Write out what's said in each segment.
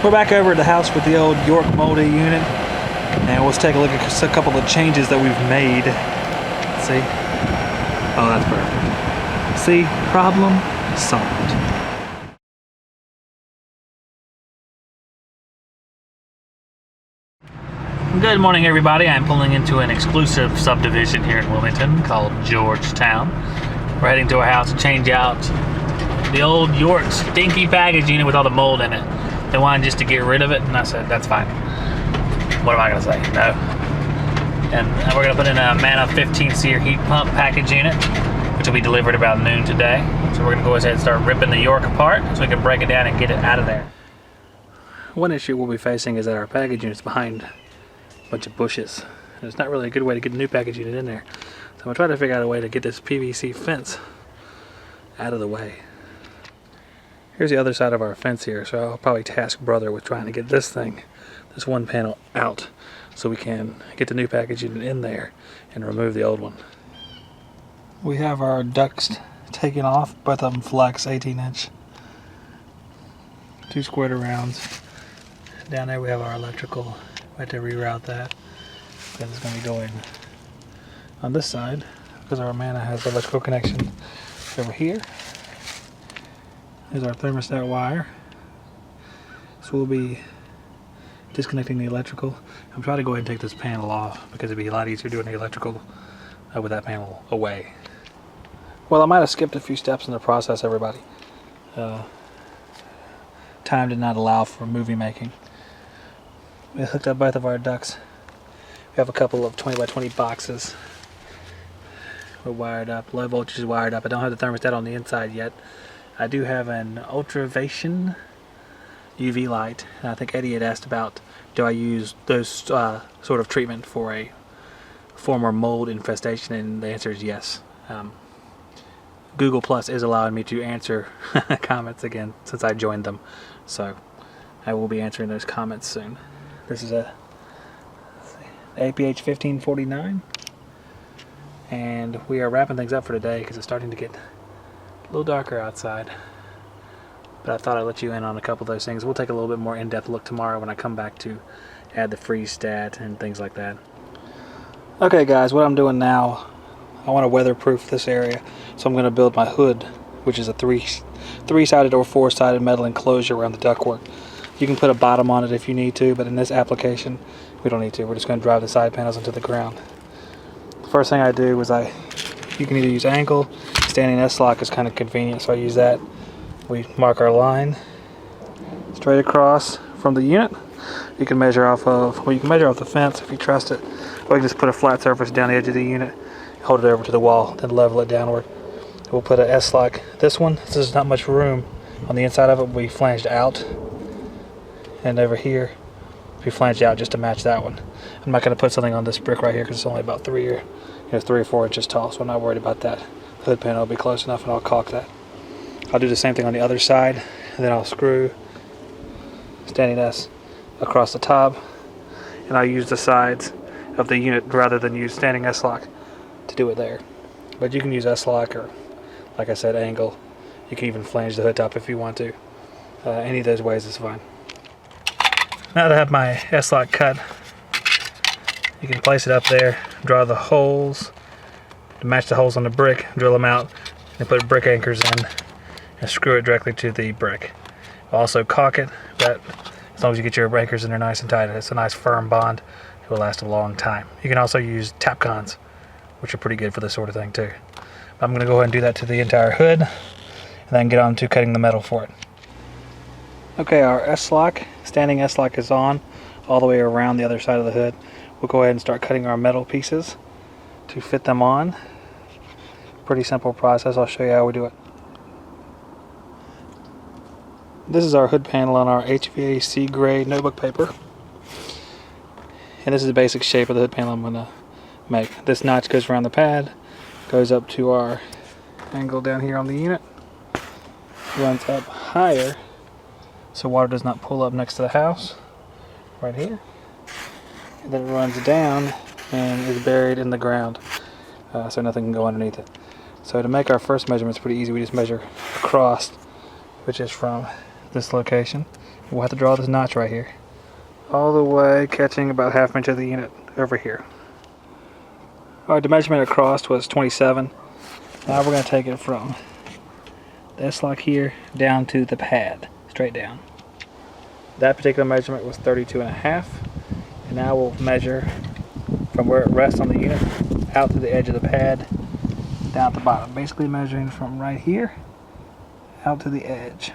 we're back over at the house with the old York Moldy unit, and let's take a look at a couple of changes that we've made. See? Oh, that's perfect. See? Problem solved. Good morning, everybody. I'm pulling into an exclusive subdivision here in Wilmington called Georgetown. We're heading to our house to change out the old York stinky package unit with all the mold in it. They wanted just to get rid of it, and I said, that's fine. What am I going to say? No. And we're going to put in a Mana 15 SEER heat pump package unit, which will be delivered about noon today. So we're going to go ahead and start ripping the York apart so we can break it down and get it out of there. One issue we'll be facing is that our package unit's behind a bunch of bushes. And it's not really a good way to get a new package unit in there. So I'm going to try to figure out a way to get this PVC fence out of the way. Here's the other side of our fence here, so I'll probably task brother with trying to get this one panel out so we can get the new package unit in there and remove the old one. We have our ducts taken off, both of them flex 18-inch, 2 squared rounds. Down there we have our electrical. We have to reroute that because it's going to be going on this side because our Mana has the electrical connection over here. Here's our thermostat wire. So we'll be disconnecting the electrical. I'm trying to go ahead and take this panel off because it'd be a lot easier doing the electrical with that panel away. Well, I might have skipped a few steps in the process, everybody. Time did not allow for movie making. We hooked up both of our ducts. We have a couple of 20 by 20 boxes. We're wired up. Low voltage is wired up. I don't have the thermostat on the inside yet. I do have an ultravation UV light, and I think Eddie had asked about, do I use those sort of treatment for a former mold infestation, and the answer is yes. Google Plus is allowing me to answer comments again since I joined them, so I will be answering those comments soon. This is a APH 1549, and we are wrapping things up for today because it's starting to get a little darker outside, but I thought I'd let you in on a couple of those things. We'll take a little bit more in-depth look tomorrow when I come back to add the freeze stat and things like that. Okay guys, what I'm doing now, I want to weatherproof this area, so I'm going to build my hood, which is a three-sided or four-sided metal enclosure around the ductwork. You can put a bottom on it if you need to, but in this application we don't need to. We're just going to drive the side panels into the ground. The first thing I do was you can either use angle. Standing S-lock is kind of convenient, so I use that. We mark our line straight across from the unit. You can measure off the fence if you trust it, or you can just put a flat surface down the edge of the unit, hold it over to the wall, then level it downward. We'll put an S-lock. This is not much room on the inside of it, will be flanged out, and over here will be flanged out just to match that one. I'm not going to put something on this brick right here because it's only about 3 or 4 inches tall, so I'm not worried about that. The hood panel will be close enough, and I'll caulk that. I'll do the same thing on the other side, and then I'll screw standing S across the top, and I'll use the sides of the unit rather than use standing S-lock to do it there. But you can use S-lock or, like I said, angle. You can even flange the hood top if you want to. Any of those ways is fine. Now that I have my S-lock cut, you can place it up there, draw the holes to match the holes on the brick, drill them out, and put brick anchors in and screw it directly to the brick. Also caulk it, but as long as you get your anchors in there nice and tight, it's a nice firm bond. It will last a long time. You can also use Tapcons, which are pretty good for this sort of thing too. I'm going to go ahead and do that to the entire hood, and then get on to cutting the metal for it. Okay, our S-lock, standing S-lock is on all the way around the other side of the hood. We'll go ahead and start cutting our metal pieces to fit them on. Pretty simple process. I'll show you how we do it. This is our hood panel on our HVAC grade notebook paper. And this is the basic shape of the hood panel I'm going to make. This notch goes around the pad, goes up to our angle down here on the unit, runs up higher so water does not pull up next to the house, right here. And then it runs down and is buried in the ground, so nothing can go underneath it. So to make our first measurement, it's pretty easy. We just measure across, which is from this location, We'll have to draw this notch right here, all the way catching about ½ inch of the unit over here. Alright, the measurement across was 27. Now we're going to take it from this lock here down to the pad, straight down. That particular measurement was 32.5. And now we'll measure from where it rests on the unit out to the edge of the pad, down at the bottom. Basically measuring from right here out to the edge.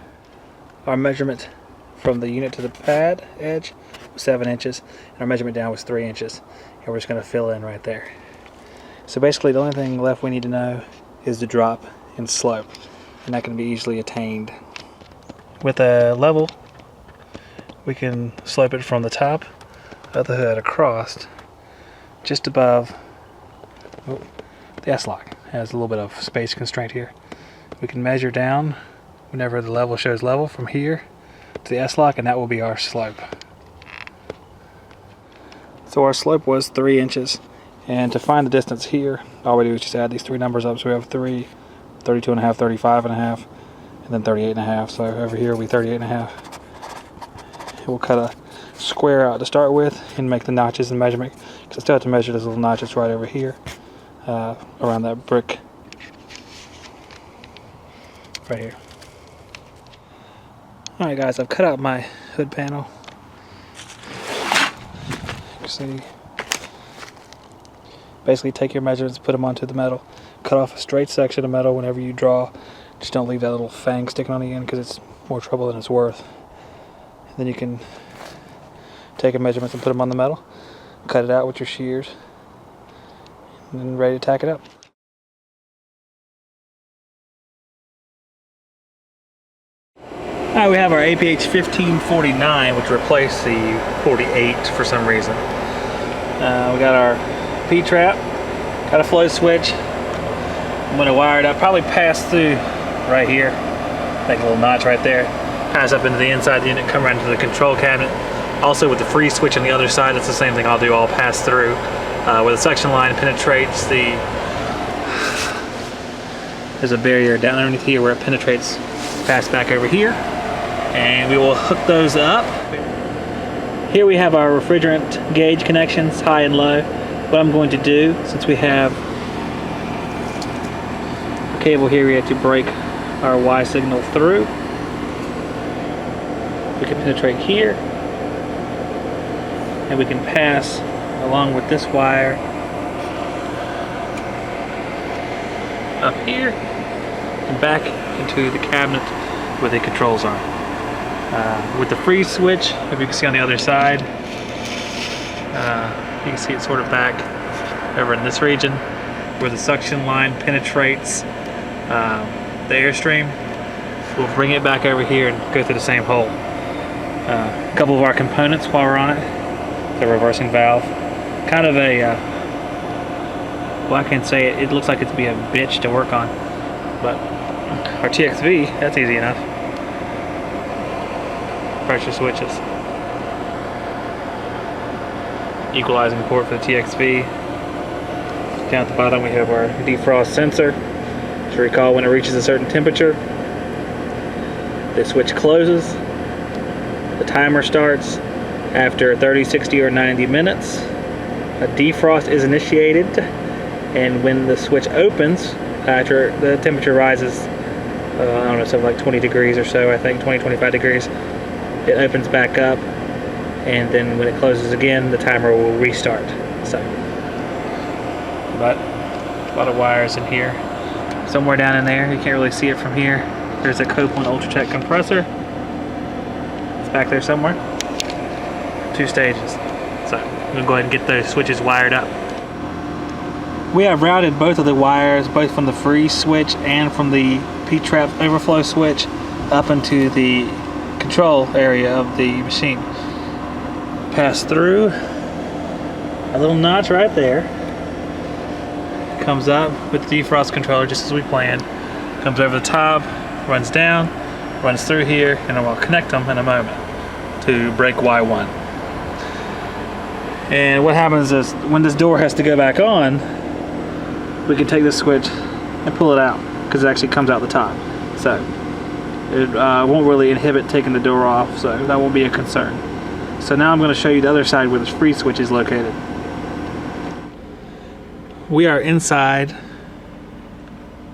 Our measurement from the unit to the pad edge was 7 inches, and our measurement down was 3 inches. And we're just going to fill in right there. So basically the only thing left we need to know is the drop and slope, and that can be easily attained. With a level, we can slope it from the top of the hood across just above the S-lock. Has a little bit of space constraint here. We can measure down whenever the level shows level from here to the S-lock, and that will be our slope. So our slope was 3 inches, and to find the distance here, all we do is just add these 3 numbers up. So we have 3, 32.5, 35.5, and then 38.5. So over here will be 38.5. We'll cut a square out to start with and make the notches and measurement, because I still have to measure those little notches right over here around that brick right here. Alright guys, I've cut out my hood panel. You can see, basically take your measurements, put them onto the metal, cut off a straight section of metal whenever you draw. Just don't leave that little fang sticking on the end, because it's more trouble than it's worth. And then you can take your measurements and put them on the metal, cut it out with your shears, and then ready to tack it up. Alright, we have our APH 1549, which replaced the 48 for some reason. We got our P-trap, got a flow switch. I'm going to wire it up, probably pass through right here, make a little notch right there, pass up into the inside of the unit, come around to the control cabinet. Also with the freeze switch on the other side, it's the same thing I'll do, I'll pass through. Where the suction line penetrates there's a barrier down underneath here where it penetrates, pass back over here, and we will hook those up. Here we have our refrigerant gauge connections, high and low. What I'm going to do, since we have a cable here, we have to break our Y signal through. We can penetrate here, and we can pass along with this wire up here and back into the cabinet where the controls are. With the freeze switch, if you can see on the other side, you can see it sort of back over in this region where the suction line penetrates the airstream. We'll bring it back over here and go through the same hole. A couple of our components while we're on it, the reversing valve, kind of a well, I can't say it looks like it'd be a bitch to work on, but our TXV, that's easy enough. Pressure switches, equalizing port for the TXV. Down at the bottom we have our defrost sensor. To recall, when it reaches a certain temperature, the switch closes, the timer starts. After 30, 60, or 90 minutes, a defrost is initiated, and when the switch opens, after the temperature rises, I don't know, something like 20 degrees or so, I think 20, 25 degrees, it opens back up, and then when it closes again, the timer will restart. So, but a lot of wires in here. Somewhere down in there, you can't really see it from here, there's a Copeland Ultratech compressor. It's back there somewhere. 2 stages. So I'm gonna go ahead and get those switches wired up. We have routed both of the wires, both from the freeze switch and from the P-trap overflow switch, up into the control area of the machine. Pass through a little notch right there. Comes up with the defrost controller just as we planned. Comes over the top, runs down, runs through here, and then we'll connect them in a moment to break Y1. And what happens is when this door has to go back on, we can take this switch and pull it out because it actually comes out the top. So it won't really inhibit taking the door off, so that won't be a concern. So now I'm going to show you the other side where the freeze switch is located. We are inside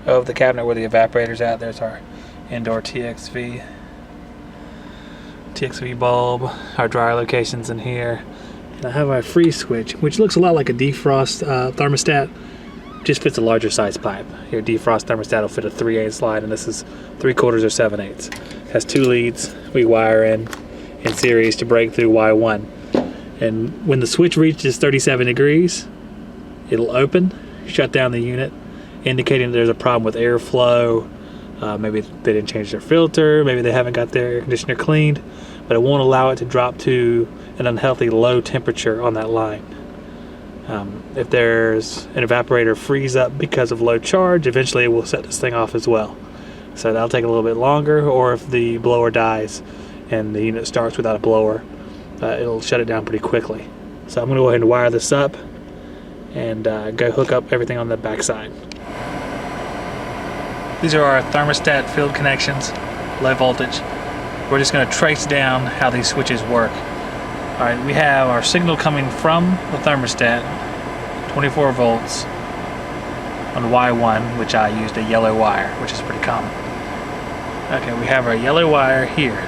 of the cabinet where the evaporator's at. There's our indoor TXV bulb, our dryer location's in here. And I have our freeze switch, which looks a lot like a defrost thermostat, just fits a larger size pipe. Your defrost thermostat will fit a 3/8 line, and this is 3/4 or 7/8. Has 2 leads we wire in series to break through Y1. And when the switch reaches 37 degrees, it'll open, shut down the unit, indicating there's a problem with airflow. Maybe they didn't change their filter, maybe they haven't got their air conditioner cleaned, but it won't allow it to drop to an unhealthy low temperature on that line. If there's an evaporator freeze up because of low charge, eventually it will set this thing off as well. So that'll take a little bit longer, or if the blower dies and the unit starts without a blower, it'll shut it down pretty quickly. So I'm going to go ahead and wire this up and go hook up everything on the back side. These are our thermostat field connections, low voltage. We're just going to trace down how these switches work. Alright, we have our signal coming from the thermostat, 24 volts on Y1, which I used a yellow wire, which is pretty common. Okay, we have our yellow wire here.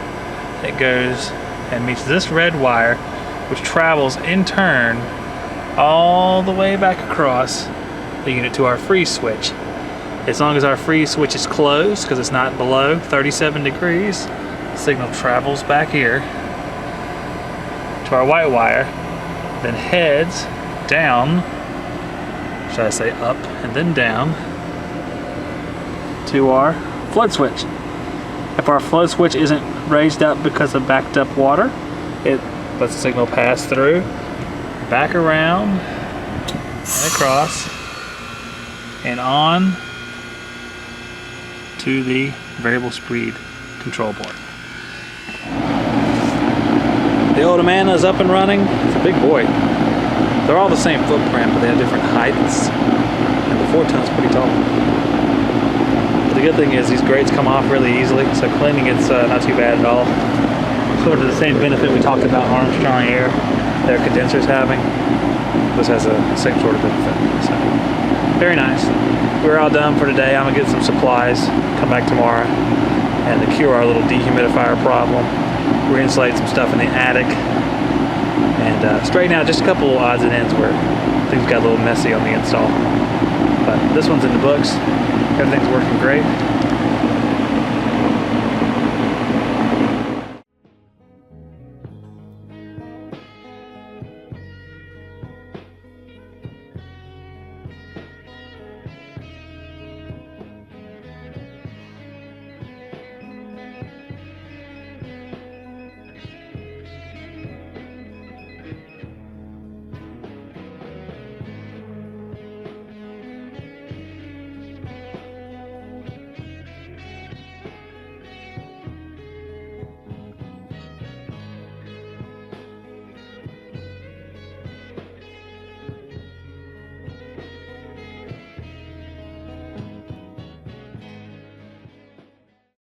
It goes and meets this red wire, which travels in turn all the way back across the unit to our freeze switch. As long as our freeze switch is closed, because it's not below 37 degrees, the signal travels back here to our white wire, then heads down, should I say up and then down, to our float switch. If our float switch isn't raised up because of backed up water, it lets the signal pass through, back around, and across, and on to the variable speed control board. The old Amanda's up and running. It's a big boy. They're all the same footprint, but they have different heights, and the 4-ton's pretty tall. But the good thing is these grates come off really easily, so cleaning it's not too bad at all. Sort of the same benefit we talked about Armstrong Air, their condensers having. This has the same sort of benefit. So, very nice. We're all done for today. I'm gonna get some supplies, come back tomorrow, and to cure our little dehumidifier problem, we're gonna insulate some stuff in the attic and straighten out just a couple of odds and ends where things got a little messy on the install. But this one's in the books. Everything's working great.